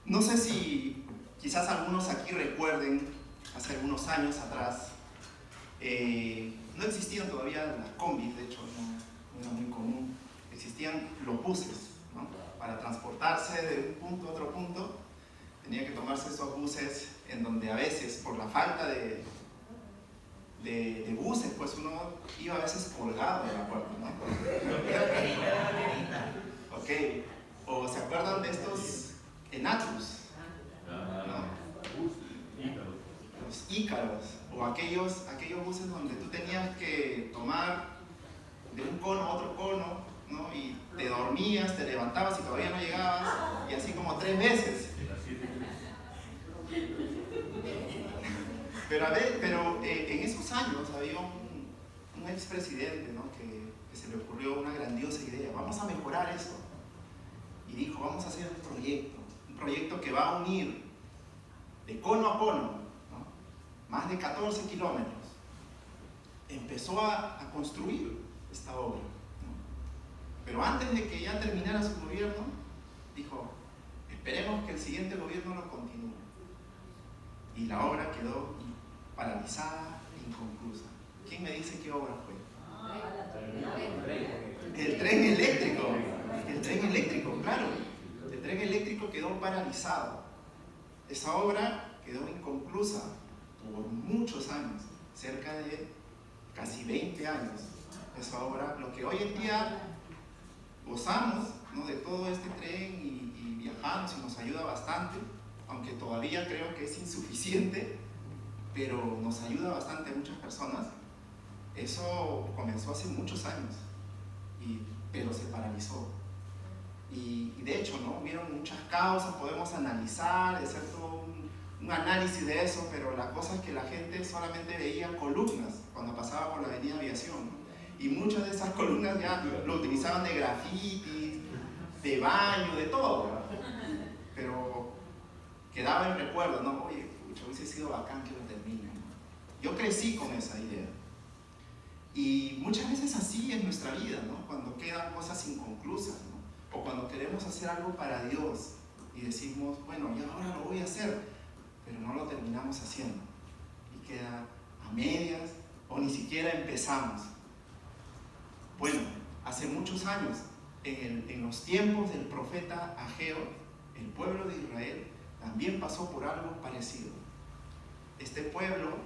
No sé si quizás algunos aquí recuerden, hace algunos años atrás, no existían todavía las combis, de hecho no era muy común, existían los buses, ¿no? Para transportarse de un punto a otro punto, tenía que tomarse esos buses en donde a veces, por la falta de buses, pues uno iba a veces colgado de la puerta, ¿no? Ok, o se acuerdan de estos enatrus, ¿no? Los ícaros, o aquellos buses donde tú tenías que tomar de un cono a otro cono, ¿no? Y te dormías, te levantabas y todavía no llegabas, y así como 3 veces. Pero en esos años había un expresidente, ¿no? que se le ocurrió una grandiosa idea: vamos a mejorar eso. Y dijo, vamos a hacer un proyecto que va a unir de cono a cono, ¿no? Más de 14 kilómetros. Empezó a construir esta obra, ¿no? Pero antes de que ya terminara su gobierno, dijo, esperemos que el siguiente gobierno lo continúe. Y la obra quedó paralizada e inconclusa. ¿Quién me dice qué obra fue? El tren eléctrico. El tren eléctrico, claro. El tren eléctrico quedó paralizado. Esa obra quedó inconclusa por muchos años, cerca de casi 20 años. Esa obra, lo que hoy en día gozamos, ¿no? De todo este tren y viajamos y nos ayuda bastante, aunque todavía creo que es insuficiente, pero nos ayuda bastante a muchas personas. Eso comenzó hace muchos años, pero se paralizó. Y de hecho, ¿no? Hubieron muchas causas, podemos analizar, hacer todo un análisis de eso, pero la cosa es que la gente solamente veía columnas cuando pasaba por la avenida Aviación, ¿no? Y muchas de esas columnas ya lo utilizaban de graffiti, de baño, de todo, ¿verdad? Pero quedaba en recuerdo, ¿no? Oye, pucha, hubiese sido bacán que lo termine, ¿no? Yo crecí con esa idea. Y muchas veces así es nuestra vida, ¿no? Cuando quedan cosas inconclusas, ¿no? O cuando queremos hacer algo para Dios y decimos, bueno, ya ahora lo voy a hacer, pero no lo terminamos haciendo. Y queda a medias o ni siquiera empezamos. Bueno, hace muchos años, en los tiempos del profeta Ageo, el pueblo de Israel también pasó por algo parecido. Este pueblo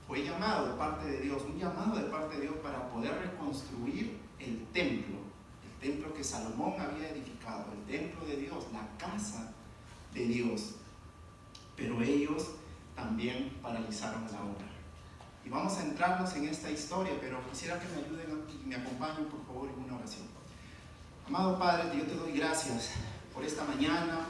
fue llamado de parte de Dios, un llamado de parte de Dios para poder reconstruir el templo que Salomón había edificado, el templo de Dios, la casa de Dios. Pero ellos también paralizaron la obra. Y vamos a entrarnos en esta historia, pero quisiera que me ayuden y me acompañen, por favor, en una oración. Amado Padre, yo te doy gracias por esta mañana,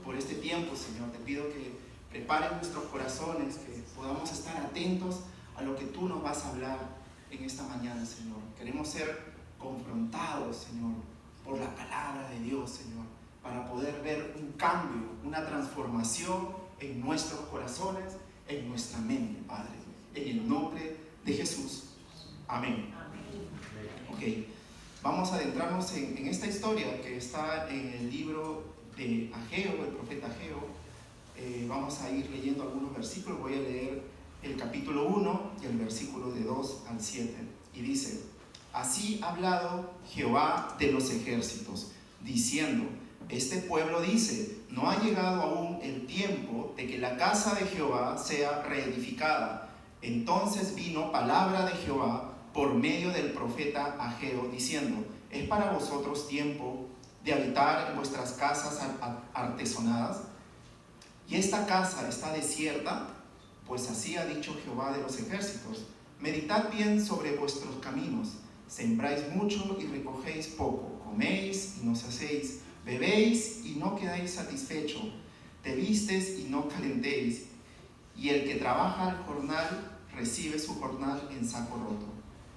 por este tiempo, Señor. Te pido que prepares nuestros corazones, que podamos estar atentos a lo que tú nos vas a hablar en esta mañana, Señor. Queremos ser confrontados, Señor, por la palabra de Dios, Señor, para poder ver un cambio, una transformación en nuestros corazones, en nuestra mente, Padre, en el nombre de Jesús. Amén. Ok, vamos a adentrarnos en esta historia que está en el libro de Ageo, del profeta Ageo. Vamos a ir leyendo algunos versículos. Voy a leer el capítulo 1 y el versículo de 2 al 7. Y dice, así ha hablado Jehová de los ejércitos, diciendo, este pueblo dice, no ha llegado aún el tiempo de que la casa de Jehová sea reedificada. Entonces vino palabra de Jehová por medio del profeta Ageo, diciendo, es para vosotros tiempo de habitar en vuestras casas artesonadas, y esta casa está desierta, pues así ha dicho Jehová de los ejércitos, meditad bien sobre vuestros caminos, sembráis mucho y recogéis poco, coméis y no saciéis, bebéis y no quedáis satisfecho, te vistes y no calentéis, y el que trabaja al jornal recibe su jornal en saco roto.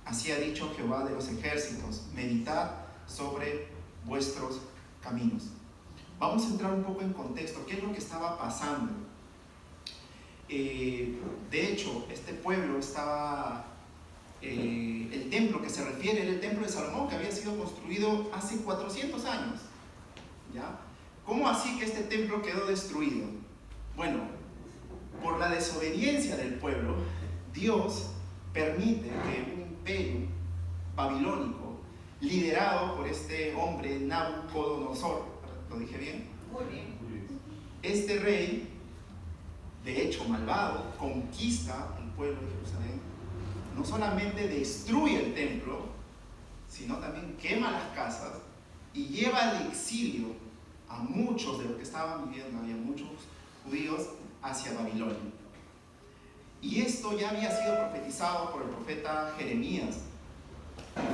Así ha dicho Jehová de los ejércitos, meditad sobre vuestros caminos. Vamos a entrar un poco en contexto. ¿Qué es lo que estaba pasando? De hecho, este pueblo estaba... el templo que se refiere era el templo de Salomón, que había sido construido hace 400 años, ¿ya? ¿Cómo así que este templo quedó destruido? Bueno, por la desobediencia del pueblo, Dios permite que un imperio babilónico, liderado por este hombre Nabucodonosor, ¿lo dije bien? Muy bien. Este rey, de hecho malvado, conquista el pueblo de Jerusalén. No solamente destruye el templo, sino también quema las casas y lleva al exilio a muchos de los que estaban viviendo, había muchos judíos, hacia Babilonia. Y esto ya había sido profetizado por el profeta Jeremías.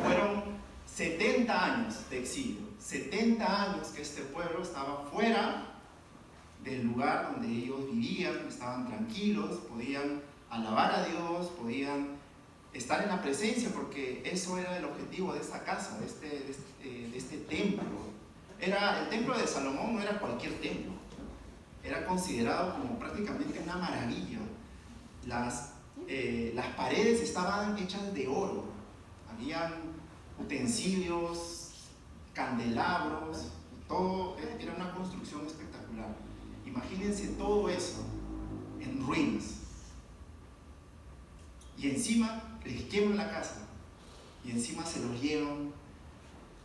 Fueron 70 años de exilio, 70 años que este pueblo estaba fuera del lugar donde ellos vivían, estaban tranquilos, podían alabar a Dios, podían estar en la presencia, porque eso era el objetivo de esta casa, de este templo. El templo de Salomón no era cualquier templo, era considerado como prácticamente una maravilla. Las paredes estaban hechas de oro, habían utensilios, candelabros, todo era una construcción espectacular. Imagínense todo eso en ruinas. Y encima les queman la casa. Y encima se los llevan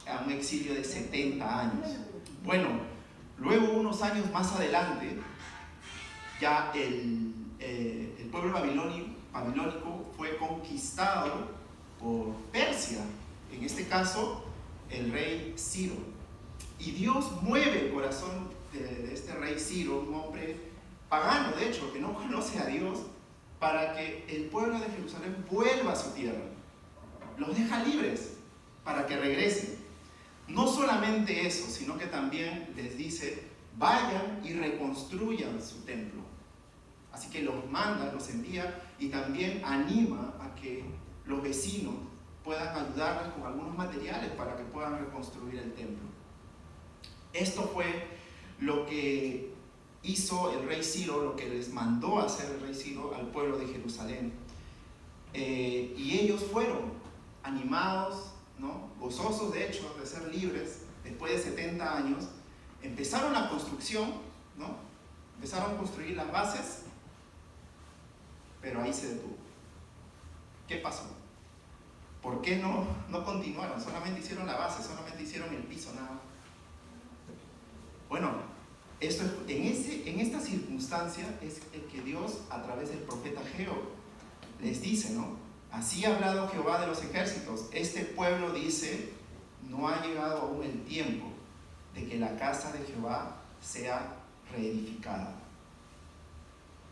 a un exilio de 70 años. Bueno, luego unos años más adelante, ya el pueblo babilónico fue conquistado por Persia. En este caso, el rey Ciro. Y Dios mueve el corazón de este rey Ciro, un hombre pagano, de hecho, que no conoce a Dios, para que el pueblo de Jerusalén vuelva a su tierra. Los deja libres para que regresen. No solamente eso, sino que también les dice, vayan y reconstruyan su templo. Así que los manda, los envía y también anima a que los vecinos puedan ayudarles con algunos materiales para que puedan reconstruir el templo. Esto fue lo que hizo el rey Ciro, lo que les mandó a hacer el rey Ciro al pueblo de Jerusalén. Y ellos fueron animados, ¿no? Gozosos de hecho de ser libres después de 70 años. Empezaron la construcción, ¿no? Empezaron a construir las bases, pero ahí se detuvo. ¿Qué pasó? ¿Por qué no continuaron? Solamente hicieron la base, solamente hicieron el piso, nada más. Bueno, en esta circunstancia es el que Dios, a través del profeta Ageo, les dice, ¿no? Así ha hablado Jehová de los ejércitos. Este pueblo dice, no ha llegado aún el tiempo de que la casa de Jehová sea reedificada.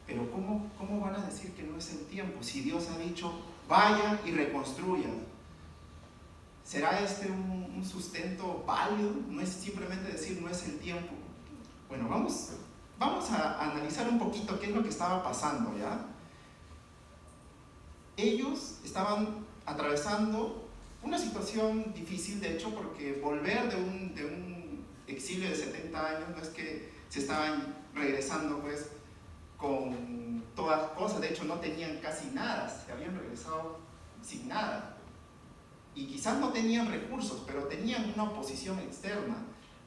Pero ¿cómo van a decir que no es el tiempo? Si Dios ha dicho, vayan y reconstruyan. ¿Será este un sustento válido? No es simplemente decir, no es el tiempo. Bueno, vamos a analizar un poquito qué es lo que estaba pasando, ¿ya? Ellos estaban atravesando una situación difícil, de hecho, porque volver de un exilio de 70 años no es que se estaban regresando pues con todas cosas, de hecho no tenían casi nada, se habían regresado sin nada. Y quizás no tenían recursos, pero tenían una oposición externa.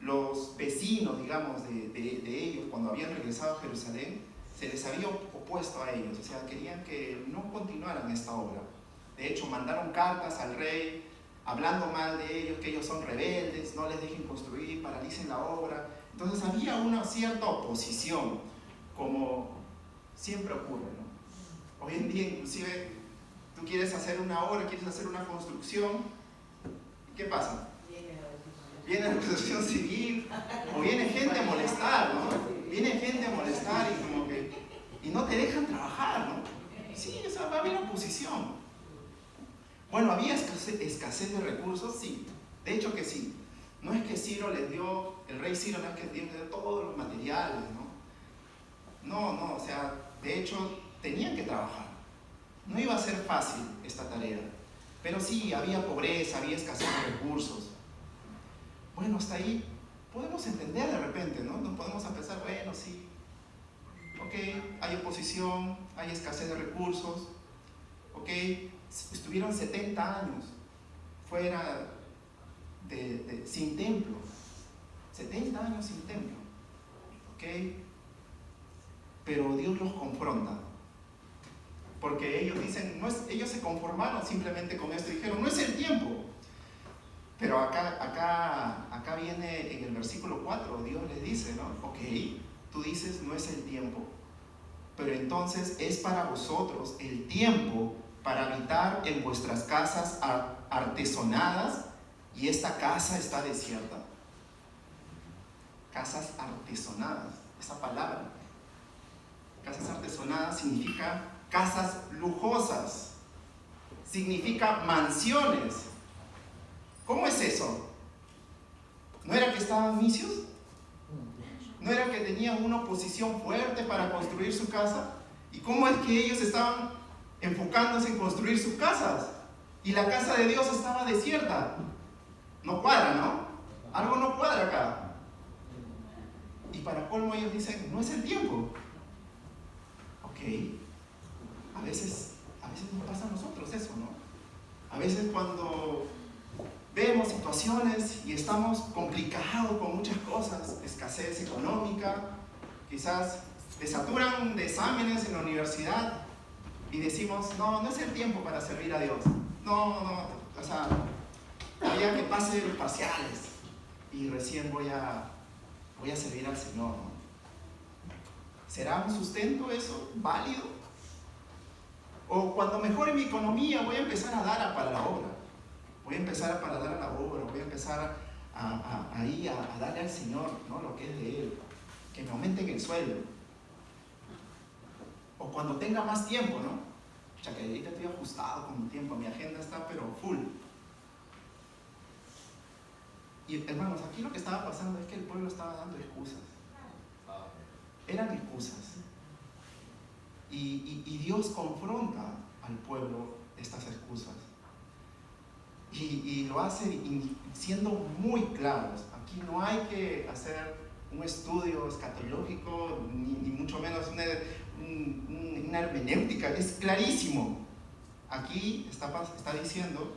Los vecinos, digamos, de ellos, cuando habían regresado a Jerusalén, se les había opuesto a ellos, o sea, querían que no continuaran esta obra. De hecho, mandaron cartas al rey, hablando mal de ellos, que ellos son rebeldes, no les dejen construir, paralicen la obra. Entonces había una cierta oposición, como siempre ocurre, ¿no? Hoy en día, inclusive, tú quieres hacer una obra, quieres hacer una construcción, ¿qué pasa? Viene la protección civil, o viene gente a molestar, ¿no? Viene gente a molestar y como que, y no te dejan trabajar, ¿no? Sí, o sea, va a haber oposición. Bueno, ¿había escasez de recursos? Sí, de hecho que sí. No es que Ciro les dio, el rey Ciro no es que les dio todos los materiales, ¿no? No, o sea, de hecho tenían que trabajar. No iba a ser fácil esta tarea, pero sí, había pobreza, había escasez de recursos. Bueno, hasta ahí podemos entender de repente, ¿no? Nos podemos pensar, bueno, sí, ok, hay oposición, hay escasez de recursos, ok, estuvieron 70 años fuera sin templo, 70 años sin templo. pero Dios los confronta. Porque ellos dicen, ellos se conformaron simplemente con esto y dijeron, no es el tiempo. Pero acá viene en el versículo 4, Dios les dice, ¿no? Ok, tú dices no es el tiempo, pero entonces es para vosotros el tiempo para habitar en vuestras casas artesonadas, y esta casa está desierta. Casas artesonadas, esa palabra. Casas artesonadas significa casas lujosas, significa mansiones. ¿Cómo es eso? ¿No era que estaban necios? ¿No era que tenían una oposición fuerte para construir su casa? ¿Y cómo es que ellos estaban enfocándose en construir sus casas? Y la casa de Dios estaba desierta. No cuadra, ¿no? Algo no cuadra acá. Y para colmo ellos dicen, no es el tiempo. Ok, a veces nos pasa a nosotros eso, ¿no? A veces cuando vemos situaciones y estamos complicados con muchas cosas, escasez económica, quizás te saturan de exámenes en la universidad y decimos, no es el tiempo para servir a Dios. O sea, todavía que pase los parciales y recién voy a servir al Señor, ¿no? ¿Será un sustento eso válido? O cuando mejore mi economía voy a empezar a dar para la obra. Voy a empezar para dar a la obra, voy a empezar a darle al Señor, ¿no? Lo que es de Él, que me aumenten el sueldo. O cuando tenga más tiempo, ¿no? O sea, que ahorita estoy ajustado con mi tiempo, mi agenda está pero full. Y hermanos, aquí lo que estaba pasando es que el pueblo estaba dando excusas. Eran excusas. Y Dios confronta al pueblo estas excusas. Y lo hace siendo muy claros. Aquí no hay que hacer un estudio escatológico, ni mucho menos una hermenéutica. Es clarísimo. Aquí está diciendo,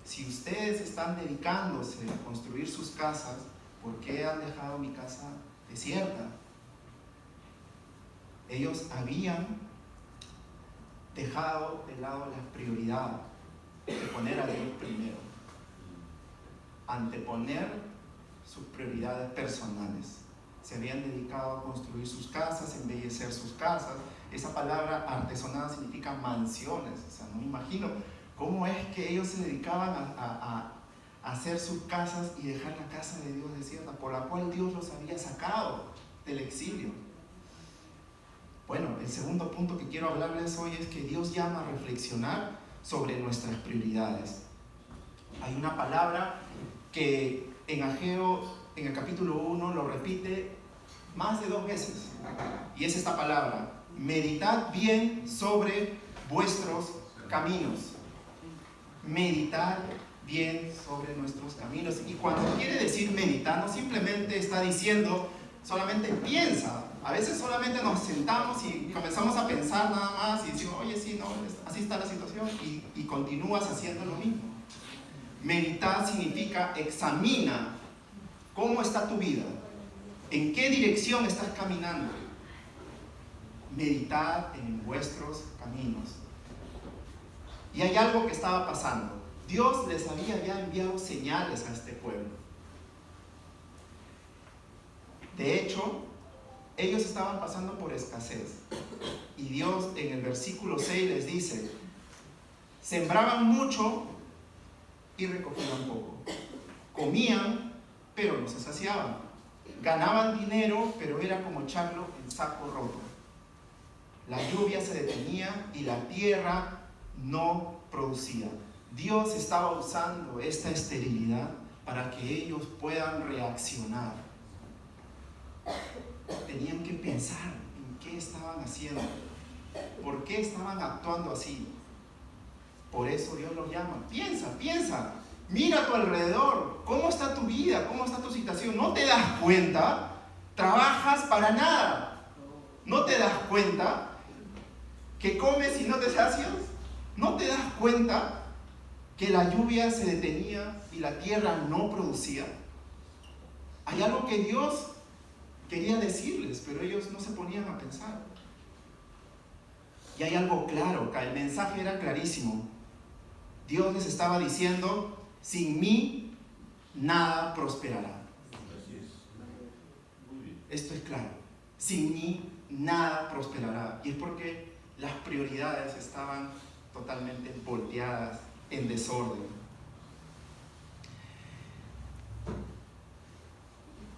si ustedes están dedicándose a construir sus casas, ¿por qué han dejado mi casa desierta? Ellos habían dejado de lado la prioridad de poner a Dios primero, anteponer sus prioridades personales. Se habían dedicado a construir sus casas, embellecer sus casas. Esa palabra artesanada significa mansiones. O sea, no me imagino cómo es que ellos se dedicaban a hacer sus casas y dejar la casa de Dios desierta, por la cual Dios los había sacado del exilio. Bueno, el segundo punto que quiero hablarles hoy es que Dios llama a reflexionar sobre nuestras prioridades. Hay una palabra que en Ageo, en el capítulo 1, lo repite más de 2 veces. Y es esta palabra: meditad bien sobre vuestros caminos. Meditar bien sobre nuestros caminos. Y cuando quiere decir meditar, no simplemente está diciendo solamente piensa. A veces solamente nos sentamos y comenzamos a pensar nada más y decimos, oye, sí, no, así está la situación, y continúas haciendo lo mismo. Meditar significa examina cómo está tu vida, en qué dirección estás caminando. Meditar en vuestros caminos. Y hay algo que estaba pasando. Dios les había ya enviado señales a este pueblo. De hecho, ellos estaban pasando por escasez. Y Dios en el versículo 6 les dice, sembraban mucho y recogían poco. Comían, pero no se saciaban. Ganaban dinero, pero era como echarlo en saco roto. La lluvia se detenía y la tierra no producía. Dios estaba usando esta esterilidad para que ellos puedan reaccionar. Tenían que pensar en qué estaban haciendo, por qué estaban actuando así. Por eso Dios los llama. Piensa, mira a tu alrededor, cómo está tu vida, cómo está tu situación. ¿No te das cuenta? Trabajas para nada. ¿No te das cuenta que comes y no te sacias? ¿No te das cuenta que la lluvia se detenía y la tierra no producía? Hay algo que Dios quería decirles, pero ellos no se ponían a pensar. Y hay algo claro, acá el mensaje era clarísimo. Dios les estaba diciendo, sin mí nada prosperará. Esto es claro, sin mí nada prosperará. Y es porque las prioridades estaban totalmente volteadas, en desorden.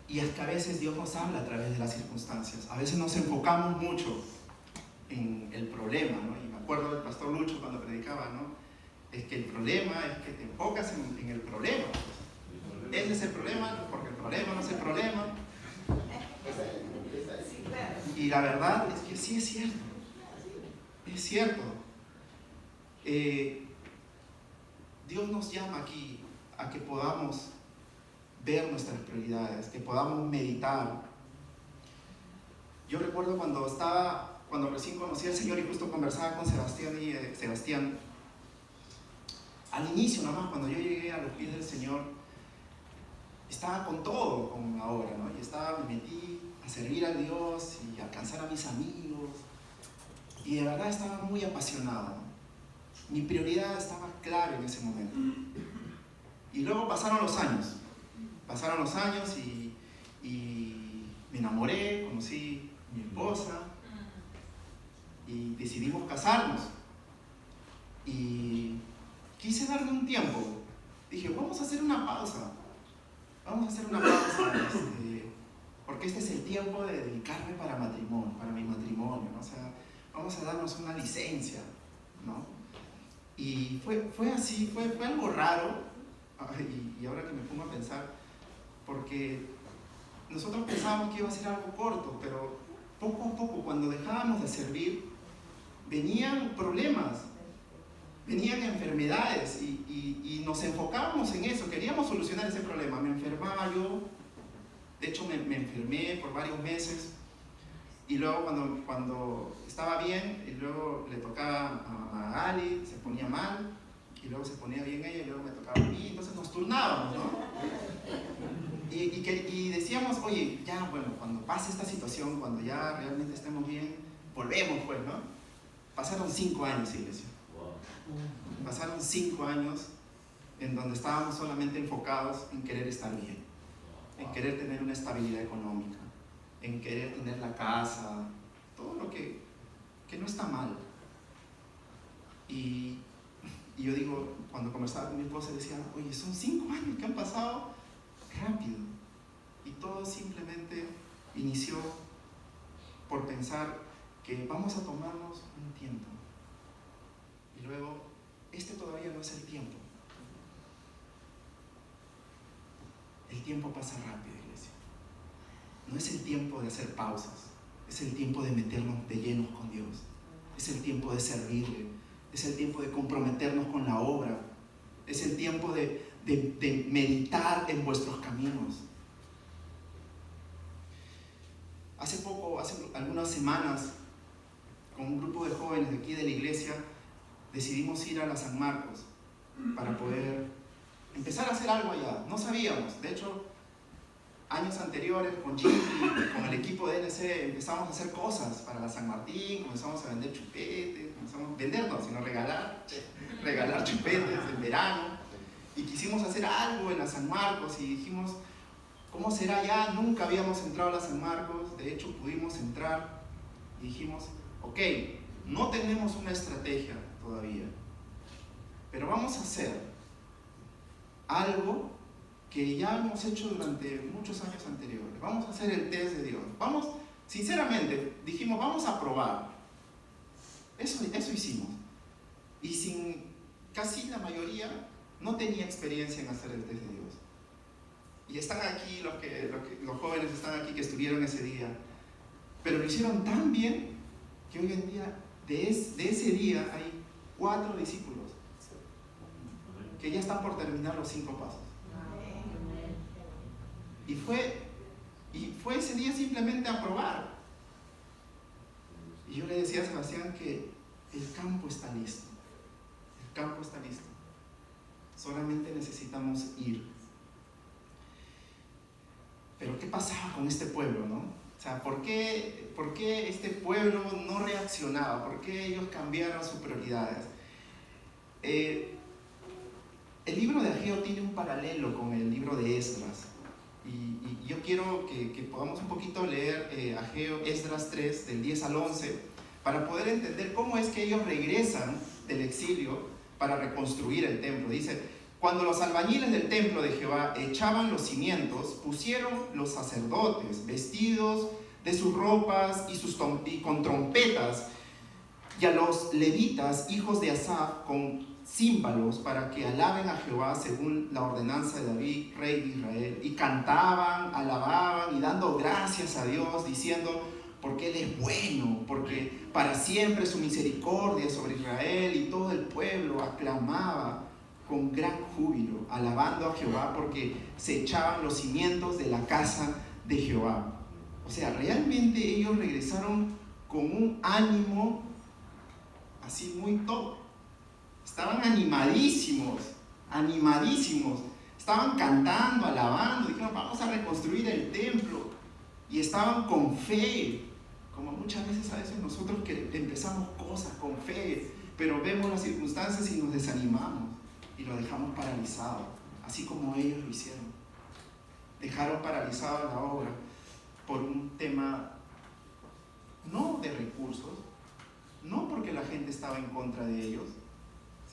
Y es que a veces Dios nos habla a través de las circunstancias. A veces nos enfocamos mucho en el problema, ¿no? Y me acuerdo del pastor Lucho cuando predicaba, ¿no? Es que el problema es que te enfocas en el problema. Ese es el problema, porque el problema no es el problema. Y la verdad es que sí es cierto. Es cierto. Dios nos llama aquí a que podamos ver nuestras prioridades, que podamos meditar. Yo recuerdo cuando recién conocí al Señor y justo conversaba con Sebastián, al inicio nomás, cuando yo llegué a los pies del Señor, estaba con todo, con la obra, ¿no? Me metí a servir a Dios y a alcanzar a mis amigos, y de verdad estaba muy apasionado, ¿no? Mi prioridad estaba clara en ese momento. Y luego pasaron los años y me enamoré, conocí a mi esposa y decidimos casarnos. Y quise darle un tiempo. Dije, vamos a hacer una pausa. Porque este es el tiempo de dedicarme para mi matrimonio, ¿no? O sea, vamos a darnos una licencia, ¿no? Y fue así, fue algo raro. Y ahora que me pongo a pensar, porque nosotros pensábamos que iba a ser algo corto, pero poco a poco, cuando dejábamos de servir, venían problemas, venían enfermedades y nos enfocábamos en eso, queríamos solucionar ese problema. Me enfermaba yo, de hecho me enfermé por varios meses, y luego cuando estaba bien, y luego le tocaba a Ali, se ponía mal, y luego se ponía bien ella, y luego me tocaba a mí, entonces nos turnábamos, ¿no? Y decíamos, oye, ya, bueno, cuando pase esta situación, cuando ya realmente estemos bien, volvemos, pues, ¿no? Pasaron 5 años, iglesia. Pasaron 5 años en donde estábamos solamente enfocados en querer estar bien, en querer tener una estabilidad económica, en querer tener la casa, todo lo que no está mal. Y yo digo, cuando conversaba con mi esposa, decía, oye, son 5 años que han pasado rápido. Y todo simplemente inició por pensar que vamos a tomarnos un tiempo. Y luego, este todavía no es el tiempo. El tiempo pasa rápido, iglesia. No es el tiempo de hacer pausas, es el tiempo de meternos de llenos con Dios. Es el tiempo de servirle, es el tiempo de comprometernos con la obra, es el tiempo de meditar en vuestros caminos. Hace algunas semanas, con un grupo de jóvenes de aquí de la iglesia, decidimos ir a la San Marcos para poder empezar a hacer algo allá. No sabíamos, de hecho, años anteriores con Jimmy, con el equipo de LC, empezamos a hacer cosas para la San Martín, comenzamos a vender chupetes, sino regalar chupetes en verano, y quisimos hacer algo en la San Marcos y dijimos, ¿cómo será ya? Nunca habíamos entrado a la San Marcos, de hecho pudimos entrar y dijimos, ok, no tenemos una estrategia todavía, pero vamos a hacer algo que ya hemos hecho durante muchos años anteriores. Vamos a hacer el test de Dios. Sinceramente, dijimos, vamos a probar. Eso hicimos. Y casi la mayoría no tenía experiencia en hacer el test de Dios. Y están aquí, los jóvenes están aquí que estuvieron ese día. Pero lo hicieron tan bien que hoy en día, de ese día, hay 4 discípulos que ya están por terminar los 5 pasos. Y fue ese día simplemente a probar. Y yo le decía a Sebastián que el campo está listo. El campo está listo. Solamente necesitamos ir. Pero ¿qué pasaba con este pueblo, no? O sea, ¿por qué este pueblo no reaccionaba? ¿Por qué ellos cambiaron sus prioridades? El libro de Ageo tiene un paralelo con el libro de Esdras. Y yo quiero que podamos un poquito leer Ageo, Esdras 3, del 10 al 11, para poder entender cómo es que ellos regresan del exilio para reconstruir el templo. Dice: cuando los albañiles del templo de Jehová echaban los cimientos, pusieron los sacerdotes vestidos de sus ropas y con trompetas, y a los levitas, hijos de Asaf, con címbalos, para que alaben a Jehová según la ordenanza de David, rey de Israel. Y cantaban, alababan y dando gracias a Dios, diciendo: porque Él es bueno, porque para siempre su misericordia sobre Israel. Y todo el pueblo aclamaba con gran júbilo, alabando a Jehová, porque se echaban los cimientos de la casa de Jehová. O sea, realmente ellos regresaron con un ánimo así muy top. Estaban animadísimos, estaban cantando, alabando, dijeron: vamos a reconstruir el templo. Y estaban con fe, como muchas veces nosotros que empezamos cosas con fe, pero vemos las circunstancias y nos desanimamos y lo dejamos paralizado, así como ellos lo hicieron. Dejaron paralizada la obra por un tema no de recursos, no porque la gente estaba en contra de ellos,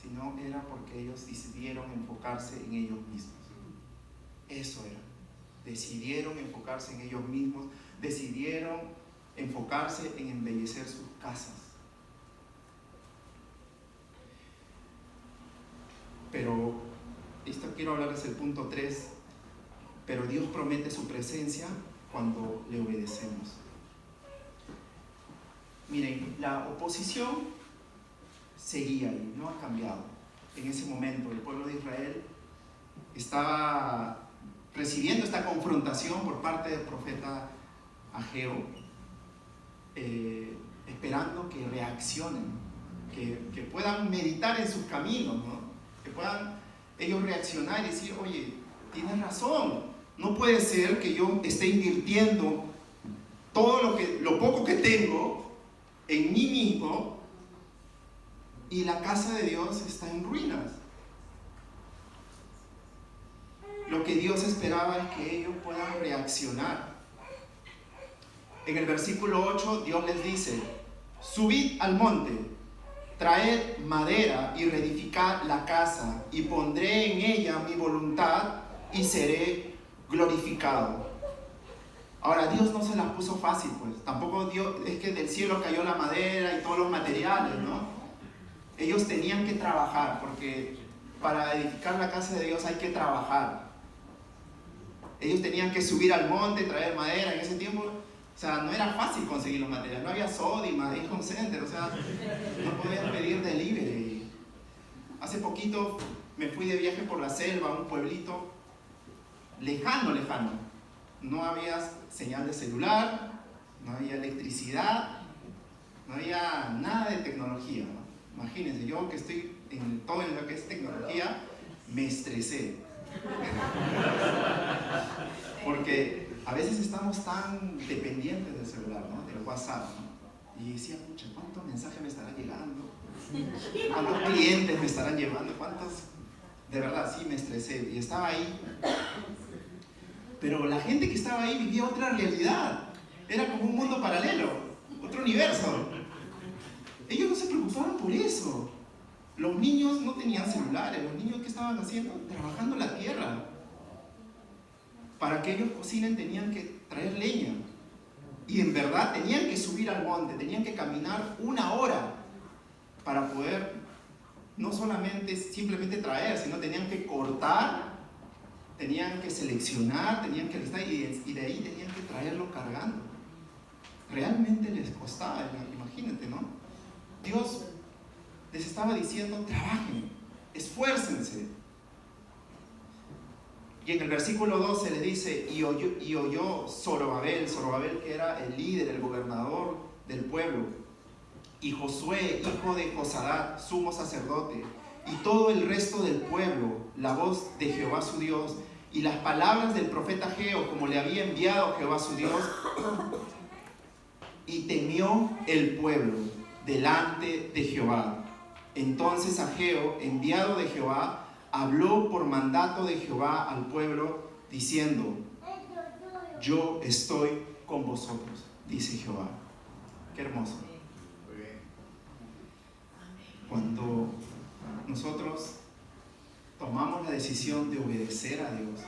sino era porque ellos decidieron enfocarse en ellos mismos. Eso era. Decidieron enfocarse en ellos mismos, decidieron enfocarse en embellecer sus casas. Pero esto quiero hablarles el punto 3. Pero Dios promete su presencia cuando le obedecemos. Miren, la oposición seguía ahí, no ha cambiado. En ese momento el pueblo de Israel estaba recibiendo esta confrontación por parte del profeta Ageo, esperando que reaccionen, que puedan meditar en sus caminos, ¿no? Que puedan ellos reaccionar y decir: oye, tienes razón, no puede ser que yo esté invirtiendo todo lo poco que tengo en mí mismo y la casa de Dios está en ruinas. Lo que Dios esperaba es que ellos puedan reaccionar. En el versículo 8 Dios les dice: subid al monte, traed madera y reedificad la casa, y pondré en ella mi voluntad y seré glorificado. Ahora, Dios no se las puso fácil, pues. Tampoco Dios, es que del cielo cayó la madera y todos los materiales, ¿no? Ellos tenían que trabajar, porque para edificar la casa de Dios hay que trabajar. Ellos tenían que subir al monte, traer madera. En ese tiempo, o sea, no era fácil conseguir los materiales. No había Sodimac, Home Center, o sea, no podías pedir delivery. Hace poquito me fui de viaje por la selva a un pueblito lejano. No había señal de celular, no había electricidad, no había nada de tecnología, ¿no? Imagínense, yo que estoy en todo lo que es tecnología, me estresé. Porque a veces estamos tan dependientes del celular, ¿no? Del WhatsApp, ¿no? Y decía: pucha, ¿cuántos mensajes me estarán llegando? ¿Cuántos clientes me estarán llevando? ¿Cuántos? De verdad, sí, me estresé y estaba ahí. Pero la gente que estaba ahí vivía otra realidad. Era como un mundo paralelo, otro universo. Ellos no se preocupaban por eso. Los niños no tenían celulares. Los niños, ¿qué estaban haciendo? Trabajando la tierra. Para que ellos cocinen tenían que traer leña. Y en verdad tenían que subir al monte, tenían que caminar 1 hora para poder no solamente simplemente traer, sino tenían que cortar, tenían que seleccionar, tenían que listar y de ahí tenían que traerlo cargando. Realmente les costaba, imagínate, ¿no? Dios les estaba diciendo: trabajen, esfuércense. Y en el versículo 12 le dice: y oyó Zorobabel que era el líder, el gobernador del pueblo, y Josué, hijo de Josadat, sumo sacerdote, y todo el resto del pueblo, la voz de Jehová su Dios, y las palabras del profeta Ageo, como le había enviado Jehová su Dios, y temió el pueblo delante de Jehová. Entonces Ageo, enviado de Jehová, habló por mandato de Jehová al pueblo, diciendo: yo estoy con vosotros, dice Jehová. Qué hermoso. Cuando nosotros tomamos la decisión de obedecer a Dios,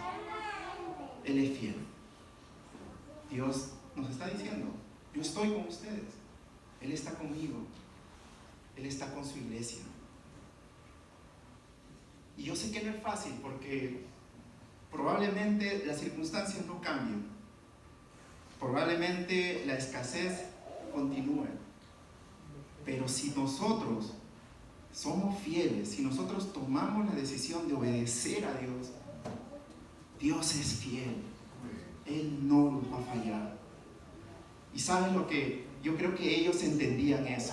Él es fiel. Dios nos está diciendo: yo estoy con ustedes, Él está conmigo, Él está con su iglesia. Y yo sé que no es fácil, porque probablemente las circunstancias no cambien, probablemente la escasez continúe, pero si nosotros somos fieles, si nosotros tomamos la decisión de obedecer a Dios, Dios es fiel, Él no nos va a fallar. Y ¿saben lo que? Yo creo que ellos entendían eso,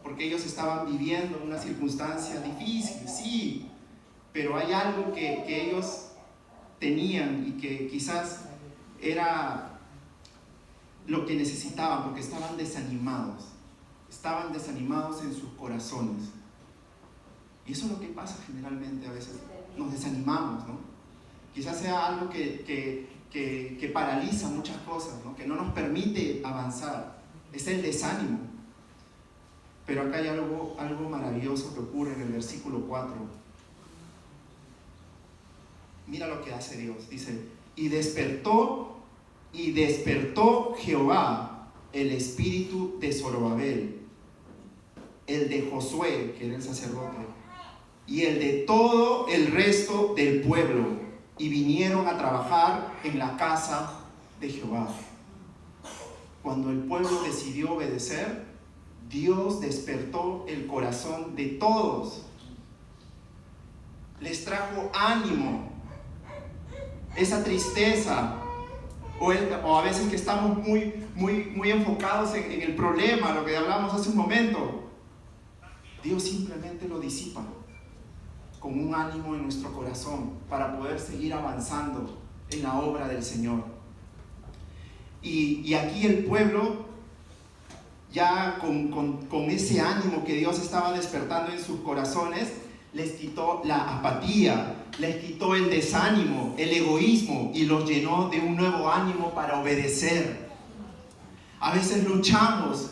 porque ellos estaban viviendo una circunstancia difícil, sí, pero hay algo que ellos tenían y que quizás era lo que necesitaban, porque estaban desanimados en sus corazones. Y eso es lo que pasa generalmente a veces, nos desanimamos, ¿no? Quizás sea algo que paraliza muchas cosas, ¿no? Que no nos permite avanzar, es el desánimo. Pero acá hay algo maravilloso que ocurre en el versículo 4. Mira lo que hace Dios, dice: y despertó Jehová el espíritu de Zorobabel, el de Josué, que era el sacerdote, y el de todo el resto del pueblo, y vinieron a trabajar en la casa de Jehová. Cuando el pueblo decidió obedecer, Dios despertó el corazón de todos, les trajo ánimo. Esa tristeza, o a veces que estamos muy enfocados en el problema, lo que hablamos hace un momento, Dios simplemente lo disipa con un ánimo en nuestro corazón para poder seguir avanzando en la obra del Señor. Y aquí el pueblo, ya con ese ánimo que Dios estaba despertando en sus corazones, les quitó la apatía, les quitó el desánimo, el egoísmo, y los llenó de un nuevo ánimo para obedecer. A veces luchamos,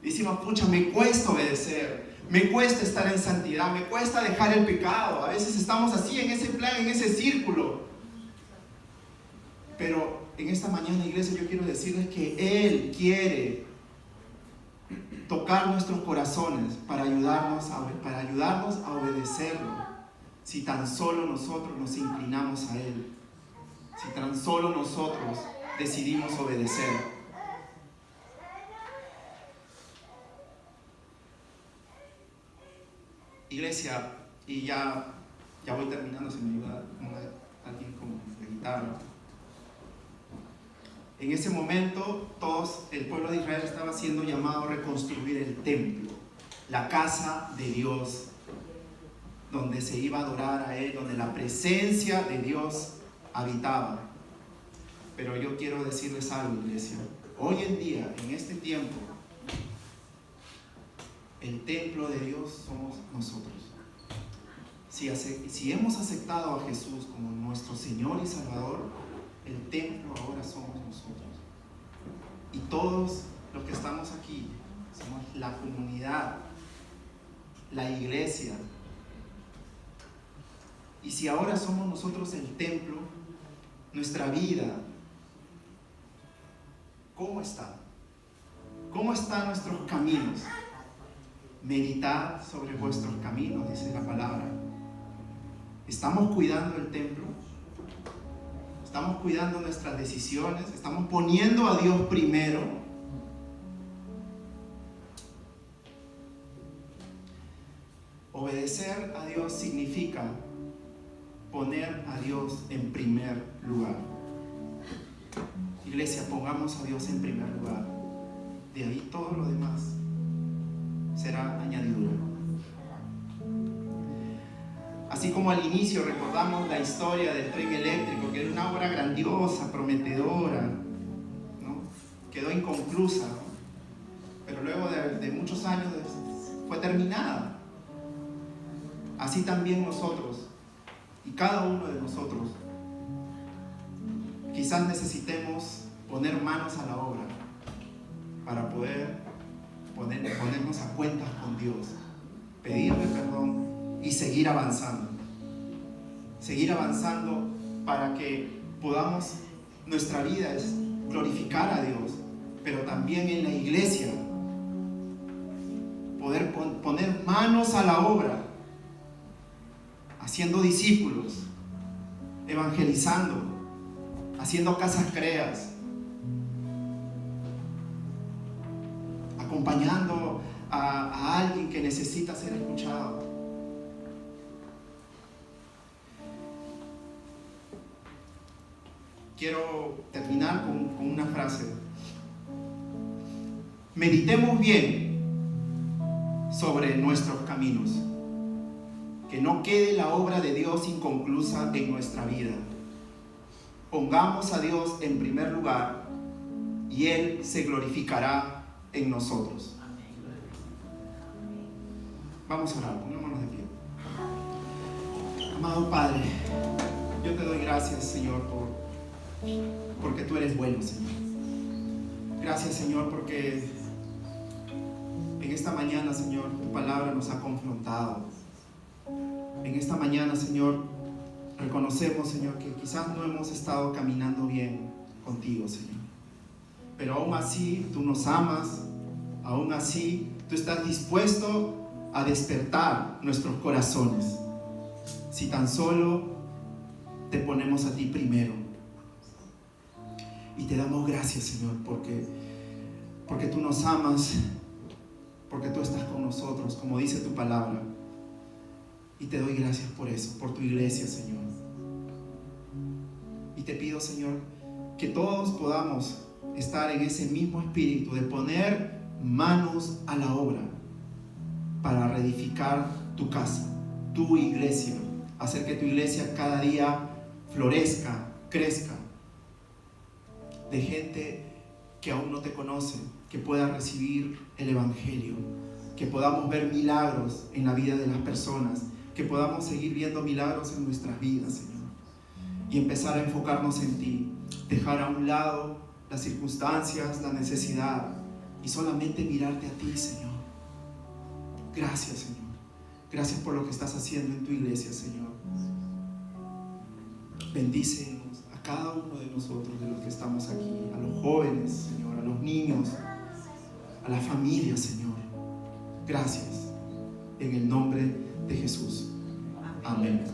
decimos: pucha, me cuesta obedecer, me cuesta estar en santidad, me cuesta dejar el pecado. A veces estamos así, en ese plan, en ese círculo. Pero en esta mañana, iglesia, yo quiero decirles que Él quiere tocar nuestros corazones para ayudarnos a obedecerlo. Si tan solo nosotros nos inclinamos a Él, si tan solo nosotros decidimos obedecer. Iglesia, y ya voy terminando, si me ayuda alguien con la guitarra. En ese momento, el pueblo de Israel estaba siendo llamado a reconstruir el templo, la casa de Dios, donde se iba a adorar a Él, donde la presencia de Dios habitaba. Pero yo quiero decirles algo, iglesia. Hoy en día, en este tiempo, el templo de Dios somos nosotros. Si hemos aceptado a Jesús como nuestro Señor y Salvador, el templo ahora somos nosotros. Y todos los que estamos aquí somos la comunidad, la iglesia. Y si ahora somos nosotros el templo, nuestra vida, ¿cómo está? ¿Cómo están nuestros caminos? Meditad sobre vuestros caminos, dice la palabra. ¿Estamos cuidando el templo? ¿Estamos cuidando nuestras decisiones? ¿Estamos poniendo a Dios primero? Obedecer a Dios significa poner a Dios en primer lugar. Iglesia, pongamos a Dios en primer lugar. De ahí todo lo demás será añadidura. Así como como al inicio recordamos la historia del tren eléctrico, que era una obra grandiosa, prometedora, ¿no? Quedó inconclusa, ¿no? Pero luego de muchos años fue terminada. Así también nosotros, y cada uno de nosotros, quizás necesitemos poner manos a la obra para poder ponernos a cuentas con Dios, pedirle perdón y seguir avanzando. Seguir avanzando para que podamos, nuestra vida es glorificar a Dios, pero también en la iglesia poder poner manos a la obra, haciendo discípulos, evangelizando, haciendo casas creas, acompañando a alguien que necesita ser escuchado. Quiero terminar con una frase. Meditemos bien sobre nuestros caminos. Que no quede la obra de Dios inconclusa en nuestra vida. Pongamos a Dios en primer lugar y Él se glorificará en nosotros. Vamos a orar, pongámonos de pie. Amado Padre, yo te doy gracias, Señor, porque tú eres bueno, Señor. Gracias, Señor, porque en esta mañana, Señor, tu palabra nos ha confrontado. En esta mañana, Señor, reconocemos, Señor, que quizás no hemos estado caminando bien contigo, Señor. Pero aún así, tú nos amas. Aún así, tú estás dispuesto a despertar nuestros corazones. Si tan solo te ponemos a ti primero. Y te damos gracias, Señor, porque tú nos amas, porque tú estás con nosotros, como dice tu palabra. Y te doy gracias por eso, por tu iglesia, Señor. Y te pido, Señor, que todos podamos estar en ese mismo espíritu de poner manos a la obra para reedificar tu casa, tu iglesia, hacer que tu iglesia cada día florezca, crezca, de gente que aún no te conoce, que pueda recibir el evangelio, que podamos ver milagros en la vida de las personas, que podamos seguir viendo milagros en nuestras vidas, Señor, y empezar a enfocarnos en ti, dejar a un lado las circunstancias, la necesidad, y solamente mirarte a ti, Señor. Gracias, Señor. Gracias por lo que estás haciendo en tu iglesia, Señor. Bendícenos a cada uno de nosotros, de los que estamos aquí, a los jóvenes, Señor, a los niños, a la familia, Señor. Gracias. En el nombre de Jesús. Amén.